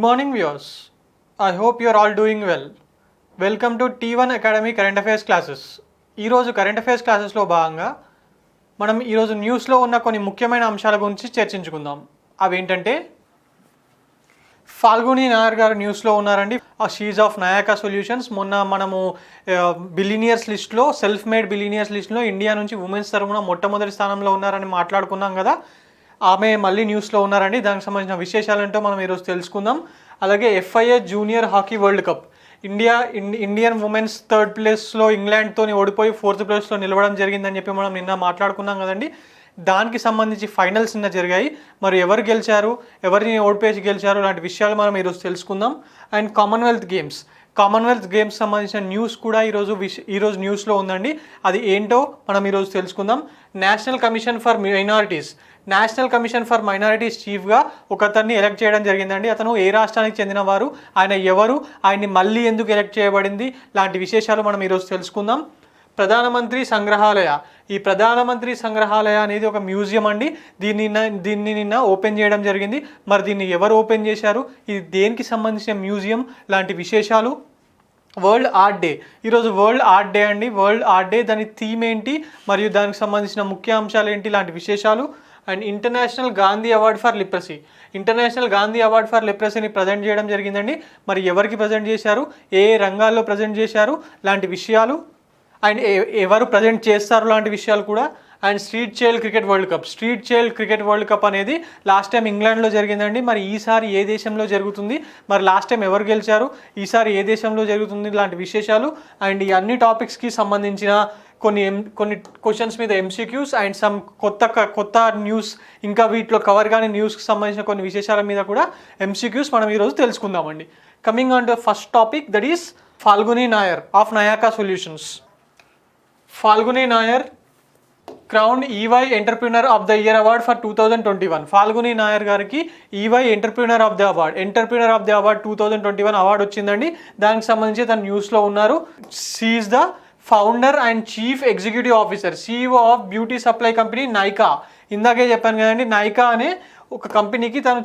morning viewers. I hope you are all doing well. Welcome to T1 academy current affairs classes. ఈరోజు current affairs క్లాసెస్లో భాగంగా మనం ఈరోజు న్యూస్లో ఉన్న కొన్ని ముఖ్యమైన అంశాల గురించి చర్చించుకుందాం. అవేంటంటే ఫాల్గుని నాయర్ గారు న్యూస్లో ఉన్నారండి. She's of Nykaa solutions. మొన్న మనము బిలినియర్స్ లిస్ట్లో, సెల్ఫ్ మేడ్ బిలినియర్స్ లిస్ట్లో ఇండియా నుంచి ఉమెన్స్ తరఫున మొట్టమొదటి స్థానంలో ఉన్నారని మాట్లాడుకున్నాం కదా. ఆమె మళ్ళీ న్యూస్లో ఉన్నారండి. దానికి సంబంధించిన విశేషాలంటో మనం ఈరోజు తెలుసుకుందాం. అలాగే FIA junior hockey world cup Indian women's third ప్లేస్లో ఇంగ్లాండ్తో ఓడిపోయి ఫోర్త్ ప్లేస్లో నిలవడం జరిగిందని చెప్పి మనం నిన్న మాట్లాడుకున్నాం కదండి. దానికి సంబంధించి ఫైనల్స్ నిన్న జరిగాయి. మరి ఎవరు గెలిచారు, ఎవరిని ఓడిపోయి గెలిచారు లాంటి విషయాలు మనం ఈరోజు తెలుసుకుందాం. అండ్ కామన్వెల్త్ గేమ్స్ సంబంధించిన న్యూస్ కూడా ఈరోజు న్యూస్లో ఉందండి. అది ఏంటో మనం ఈరోజు తెలుసుకుందాం. నేషనల్ కమిషన్ ఫర్ మైనారిటీస్ చీఫ్గా ఒకతన్ని ఎలక్ట్ చేయడం జరిగిందండి. అతను ఏ రాష్ట్రానికి చెందినవారు, ఆయన ఎవరు, ఆయన్ని మళ్ళీ ఎందుకు ఎలక్ట్ చేయబడింది లాంటి విశేషాలు మనం ఈరోజు తెలుసుకుందాం. ప్రధానమంత్రి సంగ్రహాలయ అనేది ఒక మ్యూజియం అండి. దీన్ని నిన్న ఓపెన్ చేయడం జరిగింది. మరి దీన్ని ఎవరు ఓపెన్ చేశారు, ఇది దేనికి సంబంధించిన మ్యూజియం లాంటి విశేషాలు. వరల్డ్ ఆర్ట్ డే, ఈరోజు వరల్డ్ ఆర్ట్ డే అండి. వరల్డ్ ఆర్ట్ డే, దాని థీమ్ ఏంటి మరియు దానికి సంబంధించిన ముఖ్య అంశాలు ఏంటి లాంటి విశేషాలు. And international Gandhi award for లిప్రసీని ప్రజెంట్ చేయడం జరిగిందండి. మరి ఎవరికి ప్రజెంట్ చేశారు, ఏ రంగాల్లో ప్రజెంట్ చేశారు లాంటి విషయాలు, అండ్ ఎవరు ప్రజెంట్ చేస్తారు లాంటి విషయాలు కూడా. And street child cricket world cup అనేది లాస్ట్ టైం ఇంగ్లాండ్లో జరిగిందండి. మరి ఈసారి ఏ దేశంలో జరుగుతుంది, మరి లాస్ట్ టైం ఎవరు గెలిచారు, ఈసారి ఏ దేశంలో జరుగుతుంది లాంటి విశేషాలు. అండ్ ఈ అన్ని టాపిక్స్కి సంబంధించిన కొన్ని క్వశ్చన్స్ మీద MCQs అండ్ సమ్ కొత్త న్యూస్, ఇంకా వీటిలో కవర్ కాని న్యూస్కి సంబంధించిన కొన్ని విశేషాల మీద కూడా MCQs మనం ఈరోజు తెలుసుకుందామండి. Coming on to first topic, that is Falguni Nayar of Nykaa solutions. Falguni Nayar crowned EY entrepreneur of the year award for 2021. Falguni Nayar గారికి EY entrepreneur of the award 2021 award వచ్చిందండి. దానికి సంబంధించి తన న్యూస్లో ఉన్నారు. She is the founder and chief executive officer, CEO of beauty supply company Nykaa. ఇందాకే చెప్పాను కదండి, నైకా అనే ఒక కంపెనీకి తను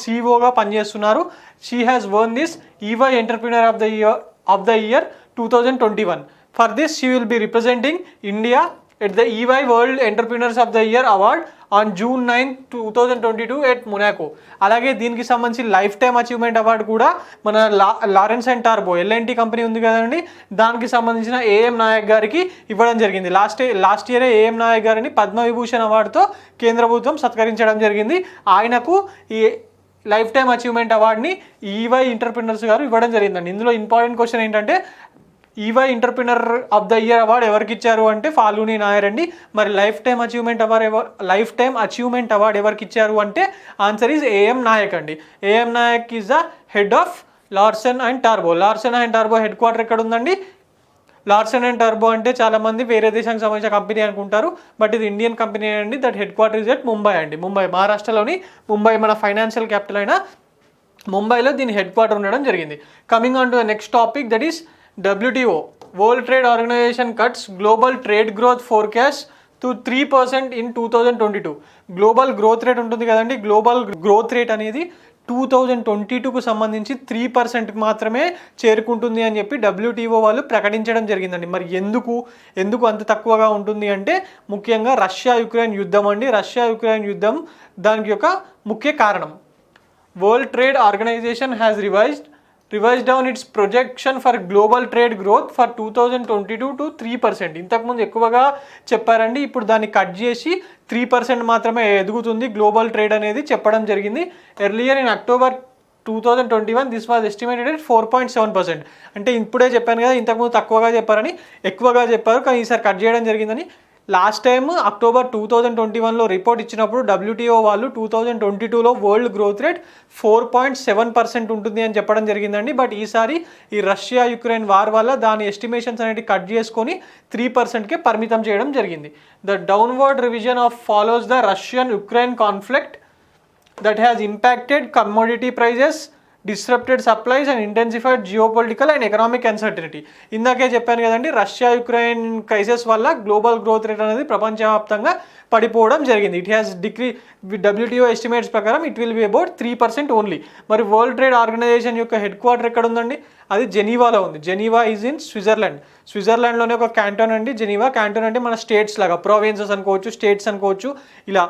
CEOగా పనిచేస్తున్నారు. She has won this EY entrepreneur of the year 2021. For this, she will be representing India at the EY World Entrepreneurs of the Year Award on June 9, 2022 at Monaco. అలాగే దీనికి సంబంధించి లైఫ్ టైమ్ అచీవ్మెంట్ అవార్డు కూడా మన Lawrence and turbo LNT company ఉంది కదండి, దానికి సంబంధించిన AM Naik గారికి ఇవ్వడం జరిగింది. లాస్ట్ ఇయరే AM నాయక్ గారిని పద్మవిభూషణ్ అవార్డుతో కేంద్ర ప్రభుత్వం సత్కరించడం జరిగింది. ఆయనకు ఈ లైఫ్ టైమ్ అచీవ్మెంట్ అవార్డుని EY ఎంటర్ప్రినర్స్ గారు ఇవ్వడం జరిగిందండి. ఇందులో ఇంపార్టెంట్ క్వశ్చన్ ఏంటంటే, EY entrepreneur of the year award ఎవరికి ఇచ్చారు అంటే ఫాల్గుని నాయర్ అండి. మరి లైఫ్ టైమ్ అచీవ్మెంట్ అవార్డు ఎవరికి ఇచ్చారు అంటే ఆన్సర్ ఈజ్ AM నాయక్ అండి. AM Naik is the head of Larsen and టార్బో హెడ్ క్వార్టర్ ఎక్కడ ఉందండి? లార్సెన్ అండ్ టార్బో అంటే చాలామంది వేరే దేశానికి సంబంధించిన కంపెనీ అనుకుంటారు, బట్ ఇది ఇండియన్ కంపెనీ అండి. That head quarter is at Mumbai అండి. మహారాష్ట్రలోని ముంబై, మన ఫైనాన్షియల్ క్యాపిటల్ అయిన ముంబైలో దీని హెడ్ క్వార్టర్ ఉండడం జరిగింది. Coming on to the next topic, that is WTO, World Trade Organization cuts global trade growth forecast to 3% in 2022. Global growth rate ఉంటుంది కదండి. గ్లోబల్ గ్రోత్ రేట్ అనేది 2022కు సంబంధించి 3%కి మాత్రమే చేరుకుంటుంది అని చెప్పి WTO వాళ్ళు ప్రకటించడం జరిగిందండి. మరి ఎందుకు అంత తక్కువగా ఉంటుంది అంటే ముఖ్యంగా రష్యా యుక్రెయిన్ యుద్ధం అండి. దానికి యొక్క ముఖ్య కారణం. World trade Organization has revise down its projection for global trade growth for 2022 to 3%. ఇంతకుముందు ఎక్కువగా చెప్పారండి, ఇప్పుడు దాన్ని కట్ చేసి 3% మాత్రమే ఎదుగుతుంది గ్లోబల్ ట్రేడ్ అనేది చెప్పడం జరిగింది. Earlier in October 2021 this was estimated at 4.7%. అంటే ఇప్పుడే చెప్పాను కదా, ఇంతకుముందు తక్కువగా చెప్పారని, ఎక్కువగా చెప్పారు కానీ ఈసారి కట్ చేయడం జరిగిందని. లాస్ట్ టైం అక్టోబర్ 2021లో రిపోర్ట్ ఇచ్చినప్పుడు WTO వాళ్ళు 2022లో వరల్డ్ గ్రోత్ రేట్ 4.7% ఉంటుంది అని చెప్పడం జరిగిందండి. బట్ ఈసారి ఈ రష్యా యుక్రెయిన్ వార్ వల్ల దాని ఎస్టిమేషన్స్ అనేవి కట్ చేసుకొని 3%కే పరిమితం చేయడం జరిగింది. The downward revision follows the Russian Ukraine conflict that has impacted commodity prices, disrupted supplies and intensified geopolitical and economic uncertainty. ఇందాకే చెప్పాను కదండి, రష్యా యుక్రెయిన్ క్రైసిస్ వల్ల గ్లోబల్ గ్రోత్ రేట్ అనేది ప్రపంచవ్యాప్తంగా పడిపోవడం జరిగింది. It has decree WTO estimates ప్రకారం it will be about 3% only. మరి వరల్డ్ ట్రేడ్ ఆర్గనైజేషన్ యొక్క హెడ్ క్వార్టర్ ఎక్కడ ఉందండి? అది జెనీవాలో ఉంది. Geneva is in Switzerland. స్విట్జర్లాండ్లోనే ఒక క్యాంటోన్ అండి జెనీవా. క్యాంటోన్ అంటే మన స్టేట్స్ లాగా, ప్రొవిన్సెస్ అనుకోవచ్చు, స్టేట్స్ అనుకోవచ్చు, ఇలా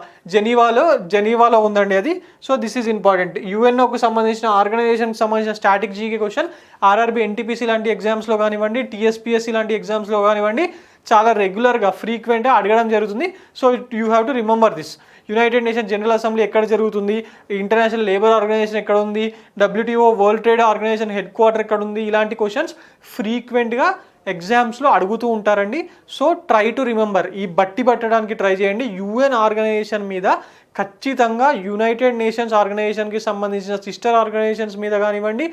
జెనీవాలో ఉందండి అది. So this is important. యుఎన్ఓకు సంబంధించిన ఆర్గనైజేషన్కి సంబంధించిన static GK question RRB NTPC లాంటి ఎగ్జామ్స్లో కానివ్వండి, టీఎస్పీఎస్సీ లాంటి ఎగ్జామ్స్లో కానివ్వండి చాలా రెగ్యులర్గా ఫ్రీక్వెంట్గా అడగడం జరుగుతుంది. So you have to remember this. United Nation General Assembly ఎక్కడ జరుగుతుంది, ఇంటర్నేషనల్ లేబర్ ఆర్గనైజేషన్ ఎక్కడ ఉంది, WTO World trade Organization head quarter ఎక్కడ ఉంది, ఇలాంటి క్వశ్చన్స్ ఫ్రీక్వెంట్గా ఎగ్జామ్స్లో అడుగుతూ ఉంటారండి. So try to remember. ఈ బట్టి పట్టడానికి ట్రై చేయండి. యుఎన్ ఆర్గనైజేషన్ మీద ఖచ్చితంగా, యునైటెడ్ నేషన్స్ ఆర్గనైజేషన్కి సంబంధించిన సిస్టర్ ఆర్గనైజేషన్స్ మీద కానివ్వండి,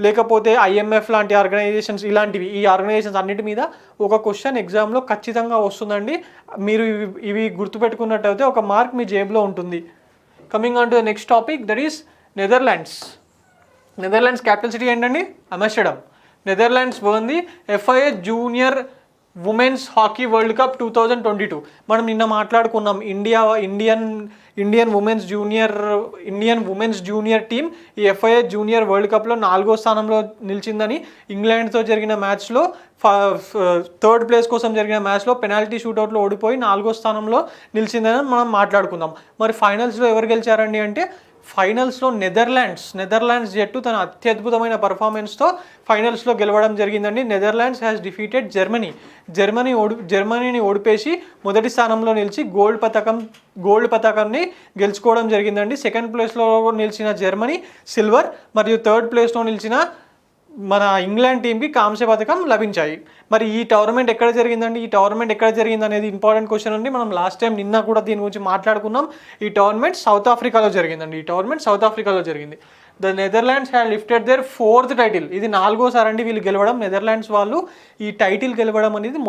లేకపోతే IMF లాంటి ఆర్గనైజేషన్స్, ఇలాంటివి ఈ ఆర్గనైజేషన్స్ అన్నిటి మీద ఒక క్వశ్చన్ ఎగ్జామ్లో ఖచ్చితంగా వస్తుందండి. మీరు ఇవి గుర్తుపెట్టుకున్నట్టయితే ఒక మార్క్ మీ జేబులో ఉంటుంది. Coming on to the next topic, that is Netherlands. Netherlands capital city ఏంటండి? Amsterdam. Netherlands won FIH junior women's hockey world cup 2022. మనం నిన్న మాట్లాడుకున్నాం ఇండియన్ ఉమెన్స్ జూనియర్ టీమ్ ఈ FIH జూనియర్ వరల్డ్ కప్లో 4వ స్థానంలో నిలిచిందని. ఇంగ్లాండ్తో జరిగిన మ్యాచ్లో థర్డ్ ప్లేస్ కోసం జరిగిన మ్యాచ్లో పెనాల్టీ షూట్అవుట్లో ఓడిపోయి 4వ స్థానంలో నిలిచిందని మనం మాట్లాడుకుందాం. మరి ఫైనల్స్లో ఎవరు గెలిచారండి అంటే, ఫైనల్స్లో నెదర్లాండ్స్ జట్టు తన అత్యద్భుతమైన పర్ఫార్మెన్స్తో ఫైనల్స్లో గెలవడం జరిగిందండి. నెదర్లాండ్స్ హ్యాస్ డిఫీటెడ్ జర్మనీని ఓడిపేసి మొదటి స్థానంలో నిలిచి గోల్డ్ పతాకాన్ని గెలుచుకోవడం జరిగిందండి. సెకండ్ ప్లేస్లో నిలిచిన జర్మనీ సిల్వర్, మరియు థర్డ్ ప్లేస్లో నిలిచిన మన ఇంగ్లాండ్ టీంకి కాంస్య పథకం లభించాయి. మరి ఈ టోర్నమెంట్ ఎక్కడ జరిగింది అనేది ఇంపార్టెంట్ క్వశ్చన్ అండి. మనం లాస్ట్ టైం నిన్న కూడా దీని గురించి మాట్లాడుకున్నాం. ఈ టోర్నమెంట్ సౌత్ ఆఫ్రికాలో జరిగింది. The Netherlands have lifted their 4th title. ఇది 4వసారి అండి వీళ్ళు గెలవడం. నెదర్లాండ్స్ వాళ్ళు ఈ టైటిల్ గెలవడం అనేది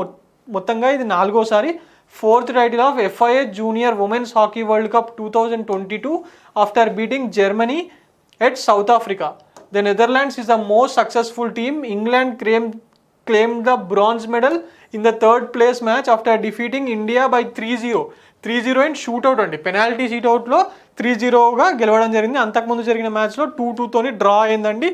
మొత్తంగా ఇది 4వసారి. 4th title of FIH junior women's hockey world cup 2022 after beating Germany at south Africa. The Netherlands is the most successful team. England claimed the bronze medal in the third place match after defeating India by 3-0 in shootout అండి. Penalty షూట్అవుట్లో 3-0గా గెలవడం జరిగింది. అంతకుముందు జరిగిన మ్యాచ్లో 2-2తోని draw అయిందండి.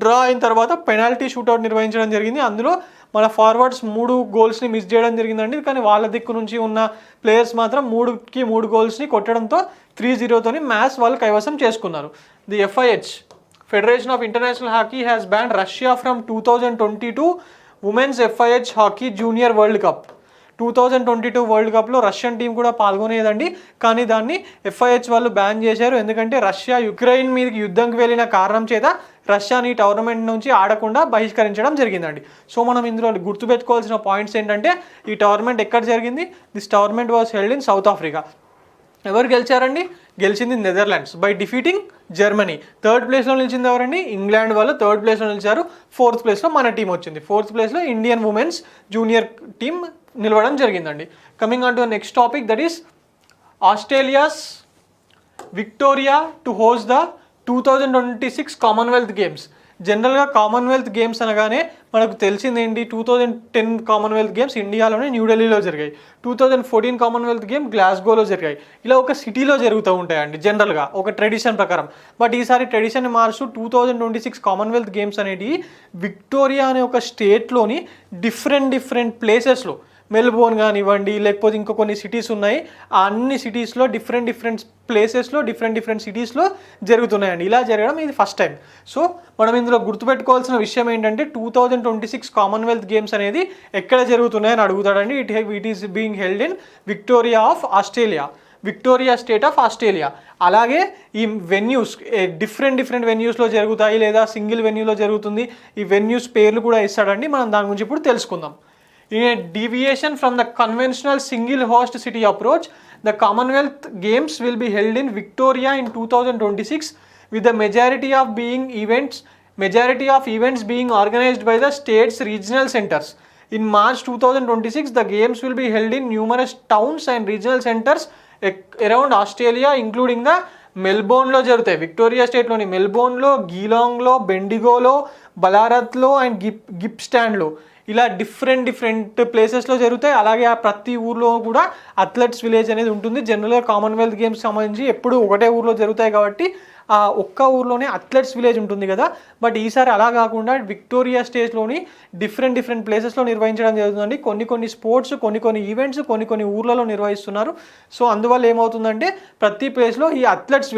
Draw అయిన తర్వాత penalty shootout నిర్వహించడం జరిగింది. అందులో మన ఫార్వర్డ్స్ 3 గోల్స్ని మిస్ చేయడం జరిగిందండి. కానీ వాళ్ళ దిక్కు నుంచి ఉన్న ప్లేయర్స్ మాత్రం 3కి 3 గోల్స్ని కొట్టడంతో 3-0తోని మ్యాచ్ వాళ్ళు కైవసం చేసుకున్నారు. The FIH Federation of International Hockey has banned Russia from 2022 Women's FIH Hockey Junior World Cup. 2022 world కప్లో రష్యన్ టీం కూడా పాల్గొనేదండి, కానీ దాన్ని FIH వాళ్ళు బ్యాన్ చేశారు. ఎందుకంటే రష్యా యుక్రెయిన్ మీదకి యుద్ధంకి వెళ్ళిన కారణం చేత రష్యాని టోర్నమెంట్ నుంచి ఆడకుండా బహిష్కరించడం జరిగిందండి. సో మనం ఇందులో గుర్తుపెట్టుకోవాల్సిన పాయింట్స్ ఏంటంటే, ఈ టోర్నమెంట్ ఎక్కడ జరిగింది? This tournament was held in south Africa. ఎవరు గెలిచారండి? గెలిచింది Netherlands by defeating Germany. Third ప్లేస్లో నిలిచింది ఎవరండి? ఇంగ్లాండ్ వాళ్ళు థర్డ్ ప్లేస్లో నిలిచారు. 4th ప్లేస్లో మన టీం వచ్చింది. 4th ప్లేస్లో ఇండియన్ ఉమెన్స్ జూనియర్ టీం నిలవడం జరిగిందండి. Coming on to next topic, that is Australia's Victoria to host the 2026 Commonwealth games. జనరల్గా కామన్వెల్త్ గేమ్స్ అనగానే మనకు తెలిసిందేంటి, 2010 కామన్వెల్త్ గేమ్స్ ఇండియాలోనే న్యూఢిల్లీలో జరిగాయి. 2014 కామన్వెల్త్ గేమ్ గ్లాస్గోలో జరిగాయి. ఇలా ఒక సిటీలో జరుగుతూ ఉంటాయండి జనరల్గా ఒక ట్రెడిషన్ ప్రకారం. బట్ ఈసారి ట్రెడిషన్ మార్చు 2026 కామన్వెల్త్ గేమ్స్ అనేటివి విక్టోరియా అనే ఒక స్టేట్లోని డిఫరెంట్ ప్లేసెస్లో, మెల్బోర్న్ కానివ్వండి, లేకపోతే ఇంకో కొన్ని సిటీస్ ఉన్నాయి, ఆ అన్ని సిటీస్లో డిఫరెంట్ ప్లేసెస్లో డిఫరెంట్ సిటీస్లో జరుగుతున్నాయండి. ఇలా జరగడం ఇది ఫస్ట్ టైం. సో మనం ఇందులో గుర్తుపెట్టుకోవాల్సిన విషయం ఏంటంటే, 2026 కామన్వెల్త్ గేమ్స్ అనేది ఎక్కడ జరుగుతున్నాయని అడుగుతాడండి. It is being held in Victoria state of Australia. అలాగే ఈ వెన్యూస్ డిఫరెంట్ వెన్యూస్లో జరుగుతాయి, లేదా సింగిల్ వెన్యూలో జరుగుతుంది. ఈ వెన్యూస్ పేర్లు కూడా ఇస్తాడండి. మనం దాని గురించి ఇప్పుడు తెలుసుకుందాం. In a deviation from the conventional single host city approach, the Commonwealth Games will be held in Victoria in 2026, with the majority of events being organized by the state's regional centers. In March 2026, the games will be held in numerous towns and regional centers around Australia, including the మెల్బోర్న్లో జరుగుతాయి. Victoria స్టేట్లోని మెల్బోర్న్లో, గీలాంగ్లో, బెండిగోలో, బలారత్లో and గిప్స్టాండ్లో ఇలా different ప్లేసెస్లో జరుగుతాయి. అలాగే ఆ ప్రతి ఊర్లో కూడా athletes village అనేది ఉంటుంది. జనరల్గా కామన్వెల్త్ గేమ్స్ సంబంధించి ఎప్పుడు ఒకటే ఊర్లో జరుగుతాయి కాబట్టి ఆ ఒక్క ఊర్లోనే అథ్లెట్స్ విలేజ్ ఉంటుంది కదా. బట్ ఈసారి అలా కాకుండా విక్టోరియా స్టేట్లోని డిఫరెంట్ ప్లేసెస్లో నిర్వహించడం జరుగుతుందండి. కొన్ని స్పోర్ట్స్, కొన్ని ఈవెంట్స్ కొన్ని ఊర్లలో నిర్వహిస్తున్నారు. సో అందువల్ల ఏమవుతుందంటే ప్రతి ప్లేస్లో ఈ అథ్లెట్స్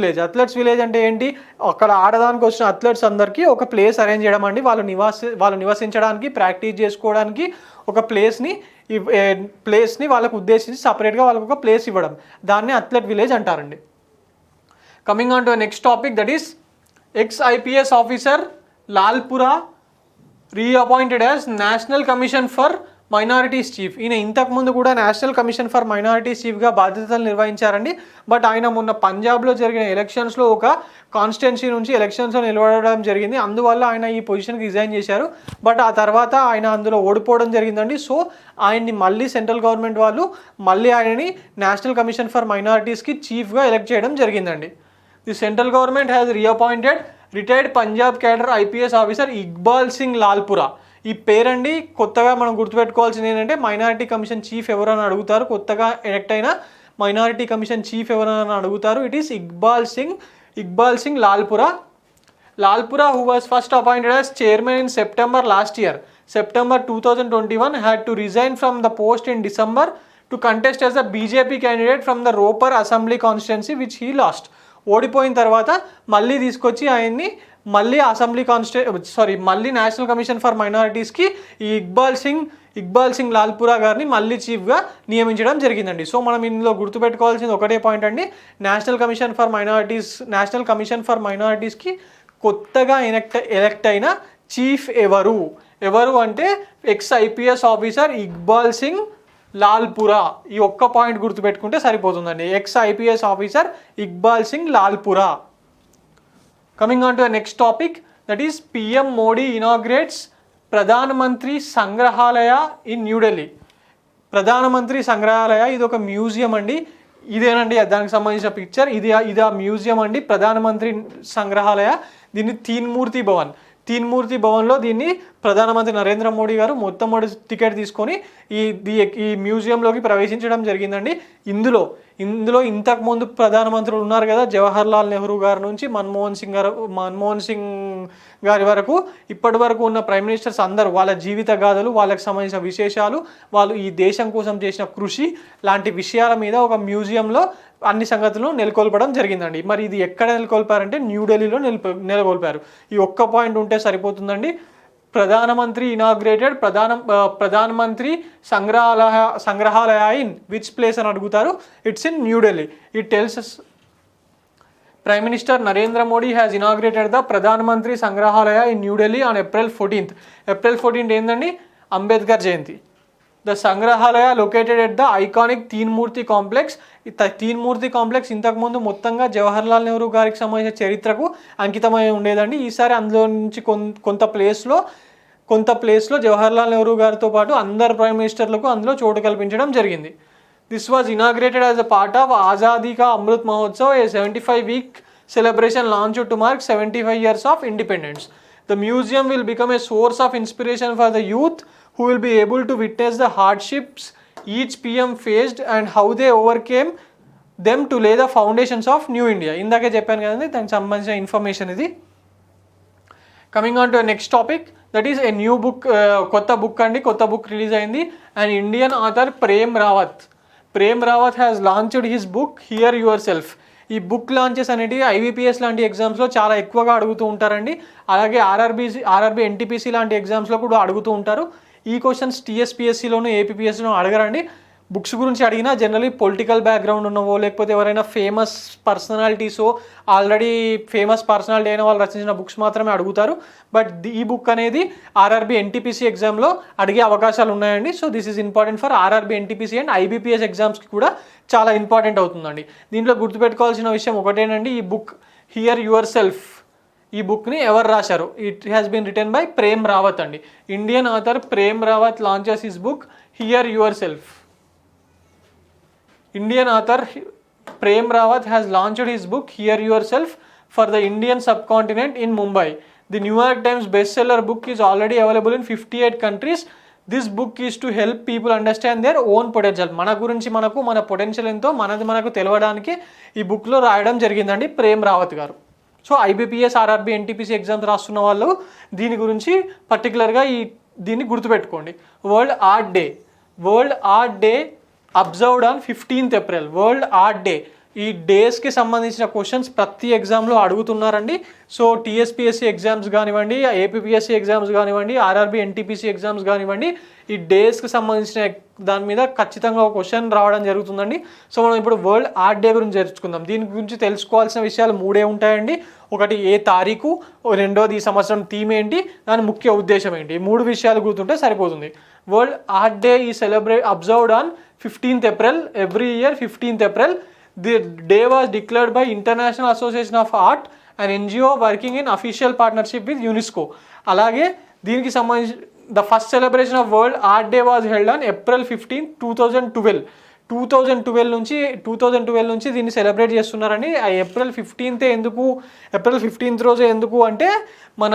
విలేజ్ అంటే ఏంటి, అక్కడ ఆడడానికి వచ్చిన అథ్లెట్స్ అందరికీ ఒక ప్లేస్ అరేంజ్ చేయడం అండి. వాళ్ళు నివసించడానికి, ప్రాక్టీస్ చేసుకోవడానికి ఒక ప్లేస్ని వాళ్ళకు ఉద్దేశించి సపరేట్గా వాళ్ళకు ఒక ప్లేస్ ఇవ్వడం, దాన్ని అథ్లెట్ విలేజ్ అంటారండి. Coming on to the next topic, that is ex-IPS officer Lalpura reappointed as National Commission for Minorities Chief. ఈయన ఇంతకుముందు కూడా నేషనల్ కమిషన్ ఫర్ మైనారిటీస్ చీఫ్గా బాధ్యతలు నిర్వహించారండి. బట్ ఆయన మొన్న పంజాబ్లో జరిగిన ఎలక్షన్స్లో ఒక కాన్స్టిట్యున్సీ నుంచి ఎలక్షన్స్లో నిలబడడం జరిగింది. అందువల్ల ఆయన ఈ పొజిషన్కి రిజైన్ చేశారు. బట్ ఆ తర్వాత ఆయన అందులో ఓడిపోవడం జరిగిందండి. సో ఆయన్ని మళ్ళీ సెంట్రల్ గవర్నమెంట్ వాళ్ళు మళ్ళీ ఆయనని నేషనల్ కమిషన్ ఫర్ మైనారిటీస్కి చీఫ్గా ఎలక్ట్ చేయడం జరిగిందండి. The central government has reappointed retired Punjab cadre IPS officer Iqbal Singh Lalpura. ఈ పేరండి కొత్తగా మనం గుర్తుపెట్టుకోవాల్సింది ఏంటంటే మైనారిటీ కమిషన్ చీఫ్ ఎవరని అడుగుతారు, కొత్తగా ఎలక్ట్ అయిన మైనారిటీ కమిషన్ చీఫ్ ఎవరని అడుగుతారు. It is Iqbal Singh Lalpura. Lalpura, who was first appointed as chairman in September last year, September 2021, had to resign from the post in December to contest as a BJP candidate from the Roper Assembly constituency, which he lost. ఓడిపోయిన తర్వాత మళ్ళీ తీసుకొచ్చి ఆయన్ని మళ్ళీ మళ్ళీ national commission for మైనారిటీస్కి ఈ ఇక్బాల్ సింగ్ లాల్పురా గారిని మళ్ళీ చీఫ్గా నియమించడం జరిగిందండి. సో మనం ఇందులో గుర్తుపెట్టుకోవాల్సింది ఒకటే పాయింట్ అండి, నేషనల్ కమిషన్ ఫర్ మైనారిటీస్కి కొత్తగా ఎలక్ట్ అయిన చీఫ్ ఎవరు అంటే ex-IPS ఆఫీసర్ ఇక్బాల్ సింగ్ లాల్పురా. ఈ ఒక్క పాయింట్ గుర్తుపెట్టుకుంటే సరిపోతుందండి, ex-IPS officer Iqbal Singh Lalpura. Coming on to the next topic, that is PM Modi inaugurates ప్రధానమంత్రి సంగ్రహాలయ ఇన్ న్యూఢిల్లీ. ప్రధానమంత్రి సంగ్రహాలయ ఇది ఒక మ్యూజియం అండి. ఇదేనండి దానికి సంబంధించిన పిక్చర్. ఇది ఆ మ్యూజియం అండి, ప్రధానమంత్రి సంగ్రహాలయ. దీన్ని తీన్మూర్తి భవన్లో దీన్ని ప్రధానమంత్రి నరేంద్ర మోడీ గారు మొట్టమొదటి టికెట్ తీసుకొని ఈ మ్యూజియంలోకి ప్రవేశించడం జరిగిందండి. ఇందులో ఇంతకుముందు ప్రధానమంత్రులు ఉన్నారు కదా, జవహర్లాల్ నెహ్రూ గారి నుంచి మన్మోహన్ సింగ్ గారి వరకు ఇప్పటి వరకు ఉన్న ప్రైమ్ మినిస్టర్స్ అందరూ వాళ్ళ జీవిత గాథలు, వాళ్ళకి సంబంధించిన విశేషాలు, వాళ్ళు ఈ దేశం కోసం చేసిన కృషి లాంటి విషయాల మీద ఒక మ్యూజియంలో అన్ని సంగతులను నెలకొల్పడం జరిగిందండి. మరి ఇది ఎక్కడ నెలకొల్పారంటే న్యూఢిల్లీలో నెలకొల్పారు. ఈ ఒక్క పాయింట్ ఉంటే సరిపోతుందండి. ప్రధానమంత్రి ఇనాగ్రేటెడ్ ప్రధానమంత్రి సంగ్రహాలయ ఇన్ విచ్ ప్లేస్ అని అడుగుతారు. It's in New Delhi. It tells Prime Minister Narendra Modi has inaugurated the Pradhan Mantri Sangrahalaya in New Delhi on April 14th. April 14th ఏందండి, అంబేద్కర్ జయంతి. The Sangrahalaya located at the iconic Teen Murti complex. Teen Murti complex ఇంతకుముందు మొత్తంగా జవహర్లాల్ నెహ్రూ గారికి సంబంధించిన చరిత్రకు అంకితమై ఉండేదండి. ఈసారి అందులో నుంచి కొంత ప్లేస్లో జవహర్లాల్ నెహ్రూ గారితో పాటు అందరు ప్రైమ్ మినిస్టర్లకు అందులో చోటు కల్పించడం జరిగింది. This was inaugurated as a part of Azadi Ka Amrit Mahotsav, a 75-week celebration launched to mark 75 years of independence. The museum will become a source of inspiration for the youth who will be able to witness the hardships each PM faced and how they overcame them to lay the foundations of New India. ఇందాకే చెప్పాను కదండి, దానికి సంబంధించిన information ఇది. Coming on to next topic, that is a new book. కొత్త book release అయింది. And Indian author Prem Rawat has launched his book hear yourself. ఈ book launches అనేటివి IBPS లాంటి ఎగ్జామ్స్లో చాలా ఎక్కువగా అడుగుతూ ఉంటారండి. అలాగే ఆర్ఆర్బీ NTPC లాంటి ఎగ్జామ్స్లో కూడా అడుగుతూ ఉంటారు. ఈ క్వశ్చన్స్ TSPSCలోను APPSCలోను అడగరండి. బుక్స్ గురించి అడిగినా జనరలీ పొలిటికల్ బ్యాక్గ్రౌండ్ ఉన్నవో లేకపోతే ఎవరైనా ఫేమస్ పర్సనాలిటీసో ఆల్రెడీ ఫేమస్ పర్సనాలిటీ అయిన వాళ్ళు రచించిన బుక్స్ మాత్రమే అడుగుతారు. బట్ ఈ బుక్ అనేది ఆర్ఆర్బీ NTPC ఎగ్జామ్లో అడిగే అవకాశాలు ఉన్నాయండి. So this is important for RRB NTPC and IBPS ఎగ్జామ్స్కి కూడా చాలా ఇంపార్టెంట్ అవుతుందండి. దీంట్లో గుర్తుపెట్టుకోవాల్సిన విషయం ఒకటేనండి, ఈ బుక్ హియర్ యువర్ సెల్ఫ్, ఈ బుక్ని ఎవరు రాశారు? It has been written by Prem Rawat అండి. Indian author Prem Rawat launches his book hear yourself. Indian author Prem Rawat has launched his book Hear Yourself for the Indian subcontinent in Mumbai. The New York Times bestseller book is already available in 58 countries. This book is to help people understand their own potential. మన గురించి మనకు మన potential ఎంతో మనకు తెలవడానికి ఈ బుక్లో రాయడం జరిగిందండి ప్రేమ్ రావత్ గారు. So IBPS, RRB, NTPC exams రాస్తున్న వాళ్ళు దీని గురించి పర్టికులర్గా దీన్ని గుర్తుపెట్టుకోండి. World art day observed on 15th April. World art day. ఈ డేస్కి సంబంధించిన క్వశ్చన్స్ ప్రతి ఎగ్జామ్లో అడుగుతున్నారండి. సో టీఎస్పీఎస్సీ ఎగ్జామ్స్ కానివ్వండి, ఏపీపీఎస్సీ ఎగ్జామ్స్ కానివ్వండి, ఆర్ఆర్బీ, ఎన్టీపీసీ ఎగ్జామ్స్ కానివ్వండి, ఈ డేస్కి సంబంధించిన దాని మీద ఖచ్చితంగా ఒక క్వశ్చన్ రావడం జరుగుతుందండి. సో మనం ఇప్పుడు వరల్డ్ ఆర్ట్ డే గురించి తెలుసుకుందాం. దీని గురించి తెలుసుకోవాల్సిన విషయాలు 3 ఉంటాయండి. ఒకటి ఏ తారీఖు, రెండోది ఈ సంవత్సరం థీమ్ ఏంటి, దాని ముఖ్య ఉద్దేశం ఏంటి. ఈ 3 విషయాలు గుర్తుంటే సరిపోతుంది. వరల్డ్ ఆర్ట్ డే ఈ observed on 15th April. Every year 15th April. The day was declared by International Association of Art, an NGO working in official partnership with UNESCO. అలాగే దీనికి సంబంధించి the first celebration of World Art Day was held on April 15, 2012. 2012 నుంచి దీన్ని celebrate చేస్తున్నారని. ఆ April 15th రోజు ఎందుకు అంటే మన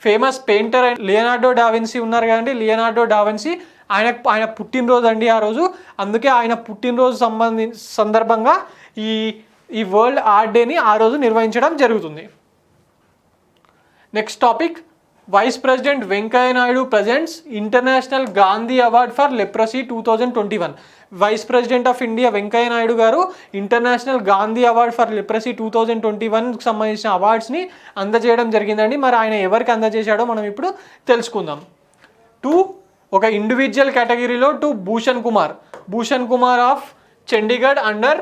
ఫేమస్ పెయింటర్ లియోనార్డో డావిన్సీ ఉన్నారు కదండి. లియోనార్డో డావిన్సీ ఆయన పుట్టినరోజు అండి ఆ రోజు. అందుకే ఆయన పుట్టినరోజు సందర్భంగా ఈ వరల్డ్ ఆర్ట్ డేని ఆ రోజు నిర్వహించడం జరుగుతుంది. Next topic, vice president Venkaiah Naidu presents international Gandhi award for leprosy 2021. Vice president of India Venkaiah Naidu గారు international Gandhi award for leprosy 2021కి సంబంధించిన అవార్డ్స్ని అందజేయడం జరిగిందండి. మరి ఆయన ఎవరికి అందజేశాడో మనం ఇప్పుడు తెలుసుకుందాం. ఒక ఇండివిజువల్ కేటగిరీలో Bhushan Kumar of Chandigarh under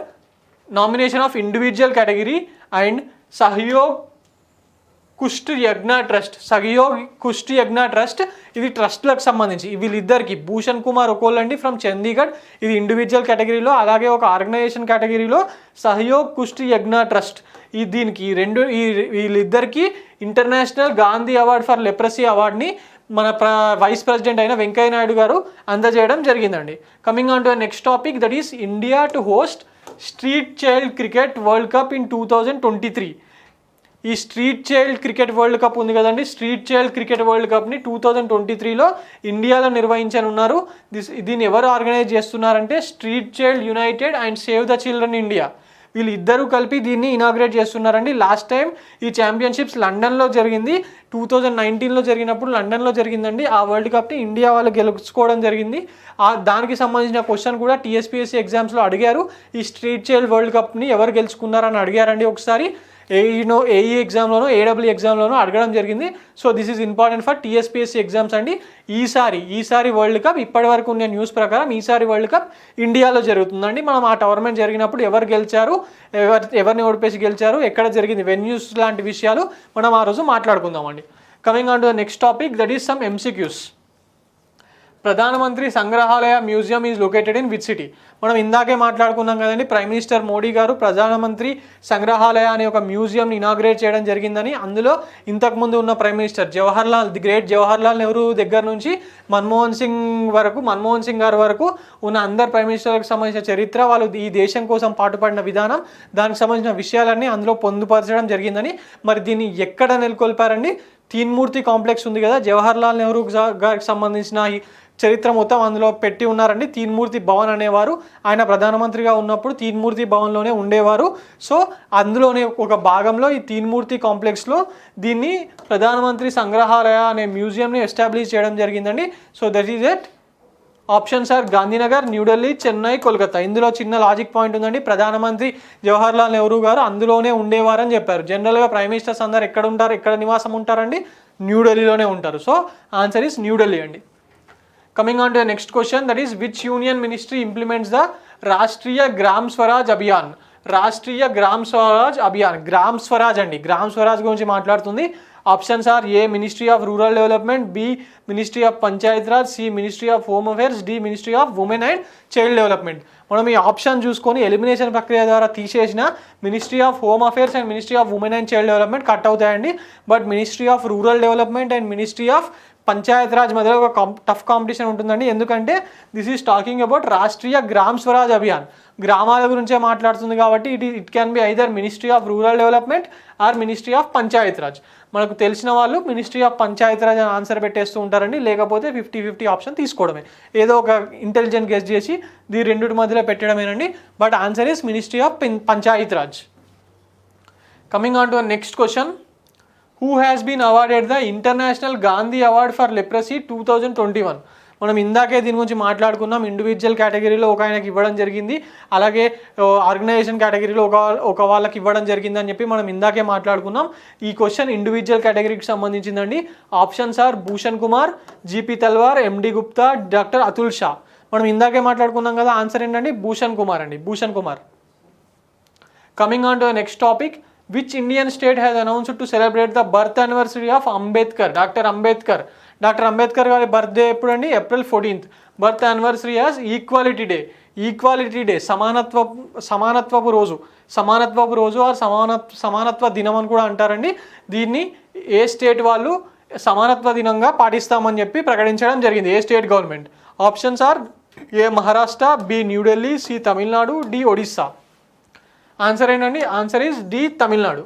nomination of individual category, and Sahyog Kushth Yagna trust ఇది ట్రస్ట్లకు సంబంధించి వీళ్ళిద్దరికి. భూషణ్ కుమార్ ఒకోళ్ళండి ఫ్రమ్ చండీగఢ్, ఇది ఇండివిజువల్ కేటగిరీలో. అలాగే ఒక ఆర్గనైజేషన్ కేటగిరీలో సహయోగ్ కుష్ఠ్ యజ్ఞ ట్రస్ట్. దీనికి వీళ్ళిద్దరికి international Gandhi award for leprosy అవార్డ్ని మన వైస్ ప్రెసిడెంట్ అయిన వెంకయ్య నాయుడు గారు అందజేయడం జరిగిందండి. Coming on to next topic, that is India to host street child cricket world cup in 2023. ఈ street child cricket world cup ఉంది కదండి. స్ట్రీట్ చైల్డ్ క్రికెట్ వరల్డ్ కప్ని 2023లో ఇండియాలో నిర్వహించనున్నారు. దీన్ని ఎవరు ఆర్గనైజ్ చేస్తున్నారంటే street child united and save the children India. వీళ్ళిద్దరూ కలిపి దీన్ని ఇనాగ్రేట్ చేస్తున్నారండి. లాస్ట్ టైం ఈ ఛాంపియన్షిప్స్ లండన్లో జరిగింది. 2019లో జరిగినప్పుడు లండన్లో జరిగిందండి. ఆ వరల్డ్ కప్ని ఇండియా వాళ్ళు గెలుచుకోవడం జరిగింది. దానికి సంబంధించిన క్వశ్చన్ కూడా టీఎస్పీఎస్సీ ఎగ్జామ్స్లో అడిగారు. ఈ స్ట్రీట్ చైల్డ్ వరల్డ్ కప్ని ఎవరు గెలుచుకున్నారని అడిగారండి ఒకసారి. ఏఈ ఎగ్జామ్లోనో ఏడబ్ల్యూ ఎగ్జామ్లోనో అడగడం జరిగింది. So this is important for TSPSC exams అండి. ఈసారి వరల్డ్ కప్ ఇప్పటి వరకు ఉన్న న్యూస్ ప్రకారం ఈసారి వరల్డ్ కప్ ఇండియాలో జరుగుతుందండి. మనం ఆ టోర్నమెంట్ జరిగినప్పుడు ఎవరు గెలిచారు, ఎవరిని ఓడిపేసి గెలిచారు, ఎక్కడ జరిగింది, వెన్యూస్ లాంటి విషయాలు మనం ఆ రోజు మాట్లాడుకుందామండి. Coming on to the next topic, that is some MCQs. Pradhanmantri Sangrahalaya museum is located in which city? మనం ఇందాకే మాట్లాడుకున్నాం కదండి. ప్రైమ్ మినిస్టర్ మోడీ గారు ప్రధానమంత్రి సంగ్రహాలయ అనే ఒక మ్యూజియంని ఇనాగ్రేట్ చేయడం జరిగిందని. అందులో ఇంతకుముందు ఉన్న prime minister the great Jawaharlal Nehru దగ్గర నుంచి మన్మోహన్ సింగ్ గారి వరకు ఉన్న అందరు ప్రైమ్ మినిస్టర్లకు సంబంధించిన చరిత్ర, వాళ్ళు ఈ దేశం కోసం పాటుపడిన విధానం, దానికి సంబంధించిన విషయాలన్నీ అందులో పొందుపరచడం జరిగిందని. మరి దీన్ని ఎక్కడ నెలకొల్పారండి? తీన్మూర్తి కాంప్లెక్స్ ఉంది కదా, జవహర్లాల్ నెహ్రూ గారికి సంబంధించిన చరిత్ర మొత్తం అందులో పెట్టి ఉన్నారండి. తీన్మూర్తి భవన్ అనేవారు, ఆయన ప్రధానమంత్రిగా ఉన్నప్పుడు తీన్మూర్తి భవన్లోనే ఉండేవారు. సో అందులోనే ఒక భాగంలో ఈ తీన్మూర్తి కాంప్లెక్స్లో దీన్ని ప్రధానమంత్రి సంగ్రహాలయ అనే మ్యూజియంని ఎస్టాబ్లిష్ చేయడం జరిగిందండి. So that is it. Options are Gandhinagar, New Delhi, Chennai, Kolkata. ఇందులో చిన్న లాజిక్ పాయింట్ ఉందండి. ప్రధానమంత్రి జవహర్లాల్ నెహ్రూ గారు అందులోనే ఉండేవారని చెప్పారు. జనరల్గా ప్రైమ్ మినిస్టర్స్ అందరు ఎక్కడ నివాసం ఉంటారండి? న్యూఢిల్లీలోనే ఉంటారు. సో ఆన్సర్ ఈస్ న్యూఢిల్లీ అండి. Coming on to the next question, that is which union ministry implements the Rashtriya Gram Swaraj Abhiyan? Gram Swaraj అండి. గ్రామ్ స్వరాజ్ గురించి మాట్లాడుతుంది. Options are A ministry of rural development, B ministry of Panchayat Raj, C ministry of home affairs, D ministry of women and child development. మనం ఈ option చూసుకొని elimination ప్రక్రియ ద్వారా తీసేసిన ministry of home affairs and ministry of women and child development cut అవుతాయండి. But ministry of rural development and ministry of Panchayat Raj మధ్యలో ఒక tough competition ఉంటుందండి. ఎందుకంటే this is talking about Rashtriya Gram Swaraj Abhiyan, గ్రామాల గురించే మాట్లాడుతుంది కాబట్టి it can be either ministry of rural development or ministry of Panchayat Raj. మనకు తెలిసిన వాళ్ళు మినిస్ట్రీ ఆఫ్ పంచాయత్ రాజ్ అని ఆన్సర్ పెట్టేస్తూ ఉంటారండి, లేకపోతే 50-50 ఆప్షన్ తీసుకోవడమే, ఏదో ఒక ఇంటెలిజెంట్ గెస్ చేసి దీ రెండింటి మధ్యలో పెట్టడమేనండి. But answer is ministry of Panchayat Raj. Coming on to next question, who has been awarded the international Gandhi award for leprosy 2021? మనం ఇందాకే దీని గురించి మాట్లాడుకున్నాం. ఇండివిజువల్ కేటగిరీలో ఒక ఆయనకి ఇవ్వడం జరిగింది, అలాగే ఆర్గనైజేషన్ కేటగిరీలో ఒక వాళ్ళకి ఇవ్వడం జరిగింది అని చెప్పి మనం ఇందాకే మాట్లాడుకున్నాం. ఈ క్వశ్చన్ ఇండివిజువల్ కేటగిరీకి సంబంధించిందండి. Options are Bhushan Kumar, GP Talwar, MD Gupta, doctor Atul Shah. మనం ఇందాకే మాట్లాడుకున్నాం కదా, ఆన్సర్ ఏంటండి? భూషణ్ కుమార్ అండి, Bhushan Kumar. Coming on to next topic, which Indian state has announced to celebrate the birth anniversary of Ambedkar? Doctor Ambedkar గారి బర్త్డే ఎప్పుడండి? April 14th. Birth anniversary as equality day, సమానత్వపు రోజు ఆర్ సమానత్వ దినం అని కూడా అంటారండి. దీన్ని ఏ స్టేట్ వాళ్ళు సమానత్వ దినంగా పాటిస్తామని చెప్పి ప్రకటించడం జరిగింది, A state government? Options are A Maharashtra, B New Delhi, C Tamil Nadu, D Odisha. Answer ఏంటండి? Answer is D Tamil Nadu.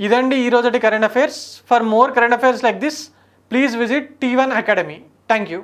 ఇదండి ఈరోజుటి current affairs. For more current affairs like this, please visit T1 Academy. Thank you.